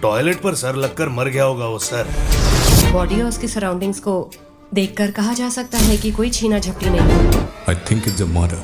Toilet पर sir लगकर मर गया होगा वो सर। बॉडी और उसकी सराउंडिंग्स को देखकर कहा जा सकता है कि कोई छीना झपटी नहीं। I think it's a murder.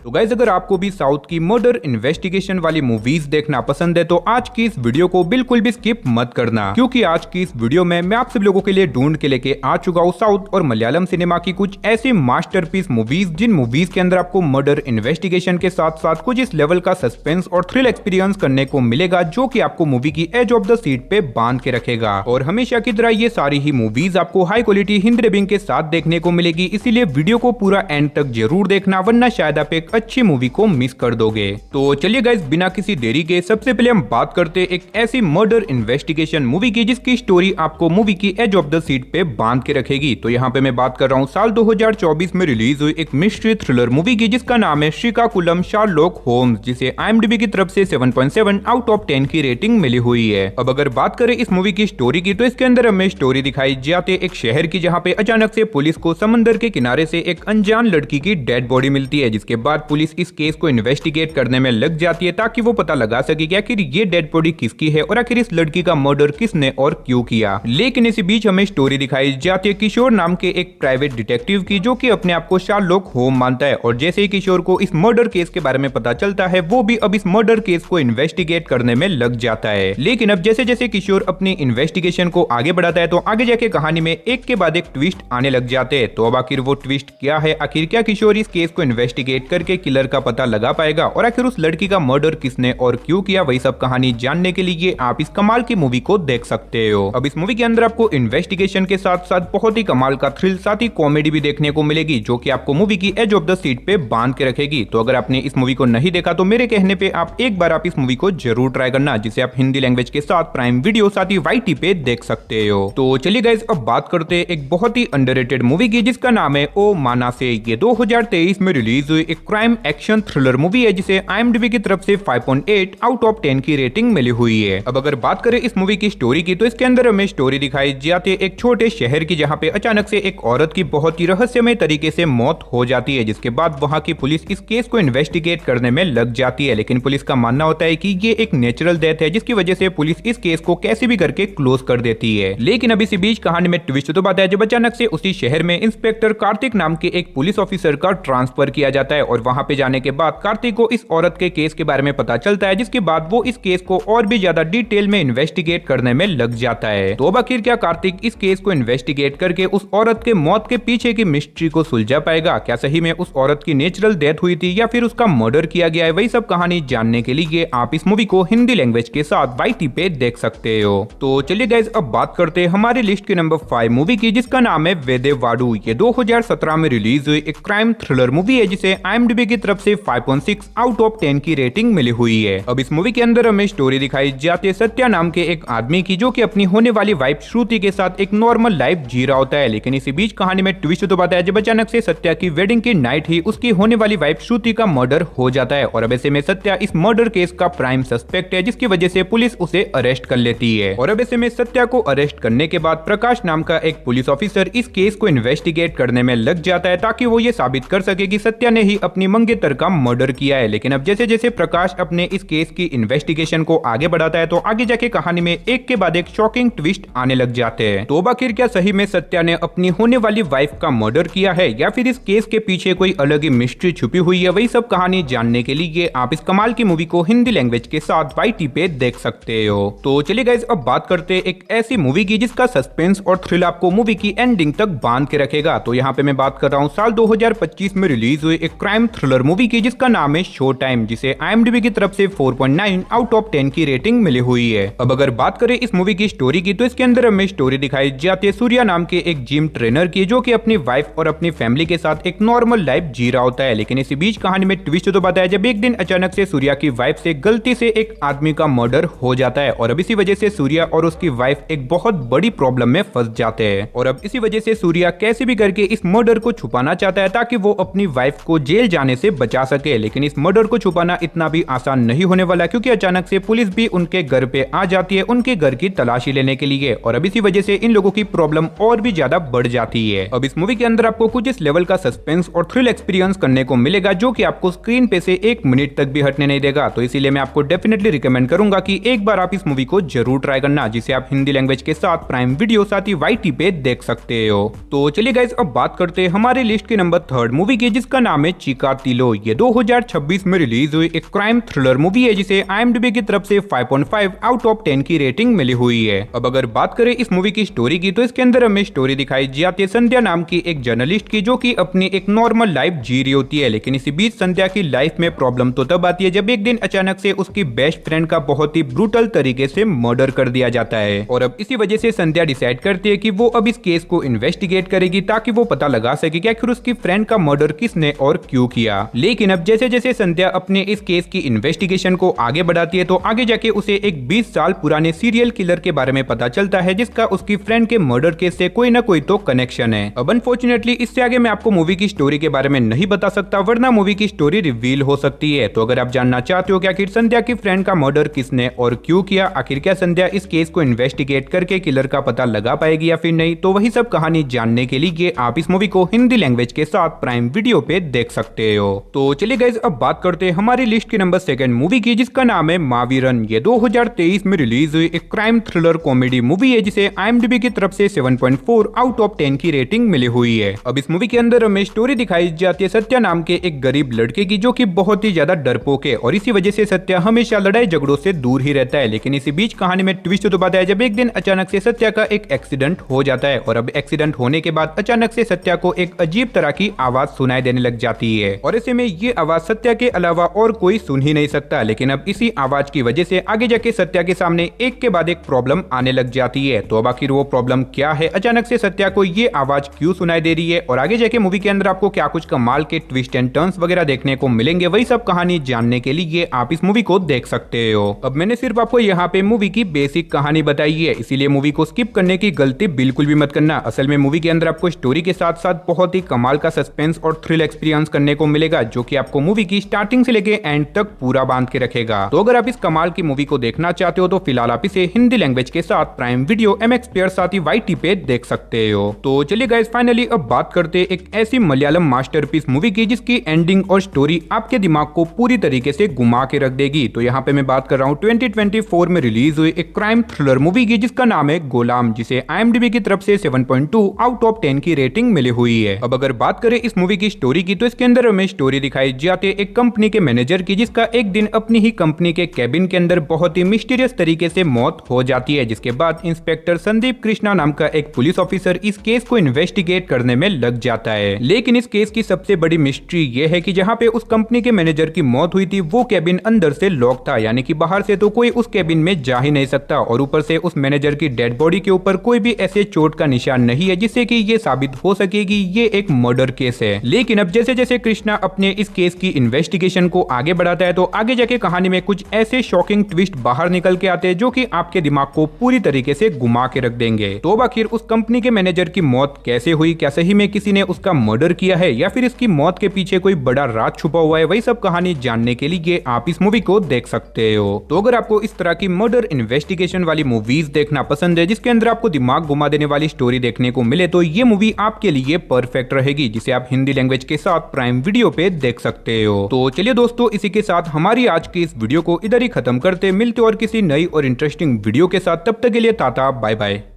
तो गाइस, अगर आपको भी साउथ की मर्डर इन्वेस्टिगेशन वाली मूवीज देखना पसंद है तो आज की इस वीडियो को बिल्कुल भी स्किप मत करना, क्योंकि आज की इस वीडियो में मैं आप सब लोगों के लिए ढूंढ के लेके आ चुका हूँ साउथ और मलयालम सिनेमा की कुछ ऐसी मास्टरपीस मूवीज जिन मूवीज के अंदर आपको मर्डर इन्वेस्टिगेशन के साथ साथ कुछ इस लेवल का सस्पेंस और थ्रिल एक्सपीरियंस करने को मिलेगा जो कि आपको मूवी की एज ऑफ द सीट पे बांध के रखेगा। और हमेशा की तरह ये सारी ही मूवीज आपको हाई क्वालिटी हिंदी डबिंग के साथ देखने को मिलेगी, इसीलिए वीडियो को पूरा एंड तक जरूर देखना, वरना शायद आप एक अच्छी मूवी को मिस कर दोगे। तो चलिए गाइस, बिना किसी देरी के सबसे पहले हम बात करते एक ऐसी मर्डर इन्वेस्टिगेशन मूवी की जिसकी स्टोरी आपको मूवी की एज ऑफ द सीट पे बांध के रखेगी। तो यहाँ पे मैं बात कर रहा हूँ साल 2024 में रिलीज हुई एक मिस्ट्री थ्रिलर मूवी की जिसका नाम है श्रीकाकुलम शार्लॉक होम्स, जिसे IMDb की तरफ से 7.7 आउट ऑफ 10 की रेटिंग मिली हुई है। अब अगर बात करें इस मूवी की स्टोरी की तो इसके अंदर हमें स्टोरी दिखाई जाती एक शहर की, जहाँ पे अचानक से पुलिस को समंदर के किनारे से एक अनजान लड़की की डेड बॉडी मिलती है, जिसके बाद पुलिस इस केस को इन्वेस्टिगेट करने में लग जाती है ताकि वो पता लगा सके कि आखिर ये डेड बॉडी किसकी है और आखिर इस लड़की का मर्डर किसने और क्यों किया। लेकिन इसी बीच हमें स्टोरी दिखाई जाती है किशोर नाम के एक प्राइवेट डिटेक्टिव की, जो कि अपने आप को शार्लॉक होम मानता है। और जैसे ही किशोर को इस मर्डर केस के बारे में पता चलता है, वो भी अब इस मर्डर केस को इन्वेस्टिगेट करने में लग जाता है। लेकिन अब जैसे जैसे किशोर अपनी इन्वेस्टिगेशन को आगे बढ़ाता है तो आगे जाके कहानी में एक के बाद एक ट्विस्ट आने लग जाते हैं। तो अब आखिर वो ट्विस्ट क्या है, आखिर क्या किशोर इस केस को इन्वेस्टिगेट करके किलर का पता लगा पाएगा और आखिर उस लड़की का मर्डर किसने और क्यों किया, वही सब कहानी जानने के लिए आप इस कमाल की मूवी को देख सकते हो। अब इस मूवी के अंदर आपको इन्वेस्टिगेशन के साथ साथ बहुत ही कमाल का थ्रिल, साथ ही कॉमेडी भी देखने को मिलेगी, जो कि आपको मूवी की एज ऑफ द सीट पे बांध के रखेगी। तो अगर आपने इस मूवी को नहीं देखा तो मेरे कहने पे आप एक बार आप इस मूवी को जरूर ट्राई करना, जिसे आप हिंदी लैंग्वेज के साथ प्राइम वीडियो साथ ही YT पे देख सकते हो। तो चलिए गाइस, अब बात करते एक बहुत ही अंडररेटेड मूवी की जिसका नाम है ओ माना से। ये 2023 में रिलीज हुई एक क्राइम एक्शन थ्रिलर मूवी है जिसे IMDb की तरफ से 5.8 आउट ऑफ 10 की रेटिंग मिली हुई है। अब अगर बात करें इस मूवी की स्टोरी की तो इसके अंदर हमें स्टोरी दिखाई जाती है एक छोटे शहर की, जहाँ पे अचानक से एक औरत की बहुत ही रहस्यमय तरीके से मौत हो जाती है, जिसके बाद वहाँ की पुलिस इस केस को इन्वेस्टिगेट करने में लग जाती है। लेकिन पुलिस का मानना होता है कि ये एक नेचुरल डेथ है, जिसकी वजह से पुलिस इस केस को कैसे भी करके क्लोज कर देती है। लेकिन अब इसी बीच कहानी में ट्विस्ट तो बात है जब अचानक से उसी शहर में इंस्पेक्टर कार्तिक नाम के एक पुलिस ऑफिसर का ट्रांसफर किया जाता है और वहाँ पे जाने के बाद कार्तिक को इस औरत के केस के बारे में पता चलता है, जिसके बाद वो इस केस को और भी ज्यादा डिटेल में इन्वेस्टिगेट करने में लग जाता है। तो अब आखिर क्या कार्तिक इस केस को इन्वेस्टिगेट करके उस औरत के मौत के पीछे की मिस्ट्री को सुलझा पाएगा? क्या सही में उस औरत की नेचुरल डेथ हुई थी या फिर उसका मर्डर किया गया है? वही सब कहानी जानने के लिए आप इस मूवी को हिंदी लैंग्वेज के साथ YT पे देख सकते हो। तो चलिए गाइस, अब बात करते हैं हमारी लिस्ट के नंबर 5 मूवी की जिसका नाम है वेदेवाडू। ये 2017 में रिलीज हुई एक क्राइम थ्रिलर मूवी है जिसे IMDb की तरफ से 5.6 आउट ऑफ 10 की रेटिंग मिली हुई है। अब इस मूवी के अंदर हमें स्टोरी दिखाई जाती है सत्या नाम के एक आदमी की, जो कि अपनी होने वाली वाइफ श्रुति के साथ एक नॉर्मल लाइफ जी रहा होता है। लेकिन इसी बीच कहानी में ट्विस्ट तो बताया जब अचानक से सत्या की वेडिंग की नाइट ही उसकी होने वाली वाइफ श्रुति का मर्डर हो जाता है और अब ऐसे में सत्या इस मर्डर केस का प्राइम सस्पेक्ट है, जिसकी वजह से पुलिस उसे अरेस्ट कर लेती है। और अब ऐसे में सत्या को अरेस्ट करने के बाद प्रकाश नाम का एक पुलिस ऑफिसर इस केस को इन्वेस्टिगेट करने में लग जाता है ताकि वो ये साबित कर सके कि सत्या ने ही अपनी मंगेतर का मर्डर किया है। लेकिन अब जैसे जैसे प्रकाश अपने इस केस की इन्वेस्टिगेशन को आगे बढ़ाता है तो आगे जाके कहानी में एक के बाद एक शॉकिंग ट्विस्ट आने लग जाते हैं। तो आखिर क्या सही में सत्या ने अपनी होने वाली वाइफ का मर्डर किया है या फिर इस केस के पीछे कोई अलग ही मिस्ट्री छुपी हुई है? वही सब कहानी जानने के लिए आप इस कमाल की मूवी को हिंदी लैंग्वेज के साथ YT पे देख सकते हो। तो चलिए गाइस, अब बात करते एक ऐसी मूवी की जिसका सस्पेंस और थ्रिल आपको मूवी की एंडिंग तक बांध के रखेगा। तो यहाँ पे मैं बात कर रहा हूँ साल 2025 में रिलीज हुई एक क्राइम थ्रिलर मूवी की जिसका नाम है शो टाइम, जिसे IMDb की तरफ से 4.9 आउट ऑफ 10 की रेटिंग मिली हुई है। अब अगर बात करें इस मूवी की स्टोरी की तो इसके अंदर हमें स्टोरी दिखाई जाती है सूर्या नाम के एक जिम ट्रेनर की, जो कि अपनी वाइफ और अपनी फैमिली के साथ एक नॉर्मल लाइफ जी रहा होता है। लेकिन इसी बीच कहानी में ट्विस्ट तो बताया जब एक दिन अचानक से सूर्या की वाइफ से गलती से एक आदमी का मर्डर हो जाता है और अब इसी वजह से सूर्या और उसकी वाइफ एक बहुत बड़ी प्रॉब्लम में फंस जाते हैं। और अब इसी वजह से सूर्या कैसे भी करके इस मर्डर को छुपाना चाहता है ताकि वो अपनी वाइफ को जेल जाने जाने से बचा सके। लेकिन इस मर्डर को छुपाना इतना भी आसान नहीं होने वाला, क्योंकि अचानक से पुलिस भी उनके घर पे आ जाती है उनके घर की तलाशी लेने के लिए, और अब इसी वजह से इन लोगों की प्रॉब्लम और भी ज्यादा बढ़ जाती है। अब इस मूवी के अंदर आपको कुछ इस लेवल का सस्पेंस और थ्रिल एक्सपीरियंस करने को मिलेगा जो कि आपको स्क्रीन पे से 1 मिनट तक भी हटने नहीं देगा। तो इसीलिए मैं आपको डेफिनेटली रिकमेंड करूंगा कि एक बार आप इस मूवी को जरूर ट्राई करना, जिसे आप हिंदी लैंग्वेज के साथ प्राइम वीडियो साथ ही YT पे देख सकते हो। तो चलिए गाइस, अब बात करते हैं हमारे लिस्ट के नंबर 3 मूवी की, जिसका नाम है चिकातिलो। ये 2026 में रिलीज हुई एक क्राइम थ्रिलर मूवी है, जिसे IMDb की तरफ से 5.5 आउट ऑफ 10 की रेटिंग मिली हुई है। अब अगर बात करें इस मूवी की स्टोरी की, तो इसके अंदर हमें स्टोरी दिखाई जाती है संध्या नाम की एक जर्नलिस्ट की, जो कि अपनी एक नॉर्मल लाइफ जी रही होती है। लेकिन इसी बीच संध्या की लाइफ में प्रॉब्लम तो तब आती है जब एक दिन अचानक से उसकी बेस्ट फ्रेंड का बहुत ही ब्रूटल तरीके से मर्डर कर दिया जाता है। और अब इसी वजह से संध्या डिसाइड करती है कि वो अब इस केस को इन्वेस्टिगेट करेगी, ताकि वो पता लगा सके कि आखिर उसकी फ्रेंड का मर्डर किसने और क्यों किया। लेकिन अब जैसे जैसे संध्या अपने इस केस की इन्वेस्टिगेशन को आगे बढ़ाती है, तो आगे जाके उसे एक 20 साल पुराने सीरियल किलर के बारे में पता चलता है, जिसका उसकी फ्रेंड के मर्डर केस से कोई ना कोई तो कनेक्शन है। अब अनफॉर्चुनेटली इससे आगे मैं आपको मूवी की स्टोरी के बारे में नहीं बता सकता, वरना मूवी की स्टोरी रिवील हो सकती है। तो अगर आप जानना चाहते हो कि आखिर संध्या की फ्रेंड का मर्डर किसने और क्यों किया, आखिर क्या संध्या इस केस को इन्वेस्टिगेट करके किलर का पता लगा पाएगी या फिर नहीं, तो वही सब कहानी जानने के लिए आप इस मूवी को हिंदी लैंग्वेज के साथ प्राइम वीडियो पे देख सकते हो। तो चलिए गाइस, अब बात करते हैं हमारी लिस्ट की नंबर 2 मूवी की, जिसका नाम है मावीरन। ये 2023 में रिलीज हुई एक क्राइम थ्रिलर कॉमेडी मूवी है, जिसे IMDb की तरफ से 7.4 आउट ऑफ 10 की रेटिंग मिली हुई है। अब इस मूवी के अंदर हमें स्टोरी दिखाई जाती है सत्या नाम के एक गरीब लड़के की, जो कि बहुत ही ज्यादा डरपोक है, और इसी वजह से सत्या हमेशा लड़ाई झगड़ों से दूर ही रहता है। लेकिन इसी बीच कहानी में ट्विस्ट तो आता है जब एक दिन अचानक से सत्या का एक एक्सीडेंट हो जाता है, और अब एक्सीडेंट होने के बाद अचानक से सत्या को एक अजीब तरह की आवाज सुनाई देने लग जाती है, और ऐसे में ये आवाज सत्या के अलावा और कोई सुन ही नहीं सकता। लेकिन अब इसी आवाज की वजह से आगे जाके सत्या के सामने एक के बाद एक प्रॉब्लम आने लग जाती है। तो अब आखिर वो प्रॉब्लम क्या है, अचानक से सत्या को ये आवाज क्यों सुनाई दे रही है, और आगे जाके मूवी के अंदर आपको क्या कुछ कमाल के ट्विस्ट एंड टर्न्स वगैरह देखने को मिलेंगे, वही सब कहानी जानने के लिए आप इस मूवी को देख सकते हो। अब मैंने सिर्फ आपको यहाँ पे मूवी की बेसिक कहानी बताई है, इसीलिए मूवी को स्किप करने की गलती बिल्कुल भी मत करना। असल में मूवी के अंदर आपको स्टोरी के साथ साथ बहुत ही कमाल का सस्पेंस और थ्रिल एक्सपीरियंस करने को मिलेगा, जो कि आपको मूवी की स्टार्टिंग से लेके एंड तक पूरा बांध के रखेगा। तो अगर आप इस कमाल की मूवी को देखना चाहते हो, तो फिलहाल आप इसे हिंदी लैंग्वेज के साथ प्राइम वीडियो, MX प्लेयर साथ ही YT पे देख सकते हो। तो चलिए गाइस, फाइनली अब बात करते हैं एक ऐसी मलयालम मास्टरपीस मूवी की, जिसकी एंडिंग और स्टोरी आपके दिमाग को पूरी तरीके से घुमा के रख देगी। तो यहाँ पे मैं बात कर रहा हूँ 2024 में रिलीज हुई एक क्राइम थ्रिलर मूवी की, जिसका नाम है गोलाम, जिसे IMDb की तरफ से 7.2 आउट ऑफ 10 की रेटिंग मिली हुई है। अब अगर बात करें इस मूवी की स्टोरी की, तो इसके अंदर हमें स्टोरी दिखाई जाती है एक कंपनी के मैनेजर की, जिसका एक दिन अपनी ही कंपनी के कैबिन के अंदर बहुत ही मिस्टीरियस तरीके से मौत हो जाती है, जिसके बाद इंस्पेक्टर संदीप कृष्णा नाम का एक पुलिस ऑफिसर इस केस को इन्वेस्टिगेट करने में लग जाता है। लेकिन इस केस की सबसे बड़ी मिस्ट्री ये है कि जहाँ पे उस कंपनी के मैनेजर की मौत हुई थी, वो कैबिन अंदर से लॉक था, यानी कि बाहर से तो कोई उस कैबिन में जा ही नहीं सकता, और ऊपर से उस मैनेजर की डेड बॉडी के ऊपर कोई भी ऐसे चोट का निशान नहीं है जिससे कि ये साबित हो सके कि ये एक मर्डर केस है। लेकिन अब जैसे जैसे कृष्णा अपने इस केस की इन्वेस्टिगेशन को आगे बढ़ाता है, तो आगे जाके कहानी में कुछ ऐसे शॉकिंग ट्विस्ट बाहर निकल के आते हैं, जो कि आपके दिमाग को पूरी तरीके से घुमा के रख देंगे। तो अब आखिर उस कंपनी के मैनेजर की मौत कैसे हुई, क्या सही में किसी ने उसका मर्डर किया है, या फिर इसकी मौत के पीछे कोई बड़ा राज छुपा हुआ है, वही सब कहानी जानने के लिए आप इस मूवी को देख सकते हो। तो अगर आपको इस तरह की मर्डर इन्वेस्टिगेशन वाली मूवीज देखना पसंद है, जिसके अंदर आपको दिमाग घुमा देने वाली स्टोरी देखने को मिले, तो ये मूवी आपके लिए परफेक्ट रहेगी, जिसे आप हिंदी लैंग्वेज के साथ प्राइम वीडियो पे देख सकते हो। तो चलिए दोस्तों, इसी के साथ हमारी आज की इस वीडियो को इधर ही खत्म करते, मिलते और किसी नई और इंटरेस्टिंग वीडियो के साथ। तब तक के लिए टाटा बाय बाय।